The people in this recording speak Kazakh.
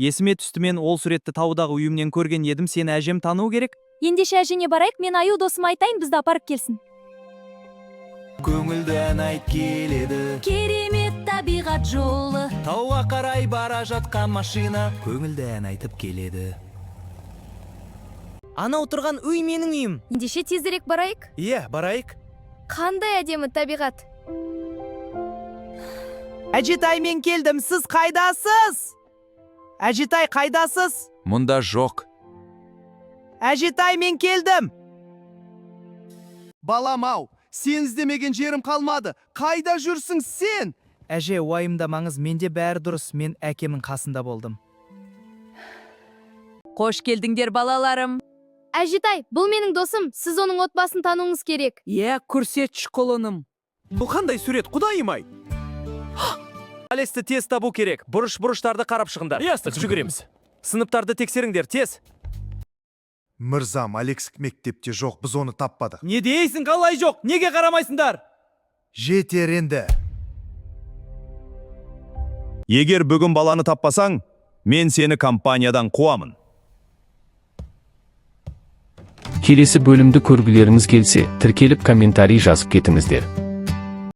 Есіме түсті, мен ол суретті таудағы үйімнен көрген едім. Сені әжем тануы керек. Ендеше әжеңе барайық, мен аю досыма айтайын, бізді апарып келсін. Көңілді ән айт келеді, Керемет табиғат жолы. тауға қарай бара жатқан машина көңілді ән айтып келеді. Ана отырған үй менің үйім. Ендеше тезірек барайық. Иә, барайық. Қандай әдемі табиғат. Әжетай, мен келдім, сіз қайдасыз? Әжетай, қайдасыз? Мұнда жоқ. Әжетай, мен келдім. Балам ау, сен іздемеген жерім қалмады. Қайда жүрсің сен? Әже, уайымдамаңыз, менде бәрі дұрыс. Мен әкемнің қасында болдым. Қош келдіңдер, балаларым. Әжетай, бұл менің досым, сіз оның отбасын тануыңыз керек. Көрсетші құлыным. Бұл қандай сурет, құдайым-ай? Алесті тез табу керек. Бұрыш-бұрыштарды қарап шығыңдар. Ясно, жүгіреміз. Сыныптарды тексеріңдер, тез. Мырзам, Алекск мектепте жоқ, біз оны таппадық. Не дейсің, қалай жоқ? Неге қарамайсыңдар? Жетер енді. Егер бүгін баланы таппасаң, мен сені компаниядан қуамын. Келесі бөлімді көргілеріңіз келсе, тіркеліп комментарий жазып кетіңіздер.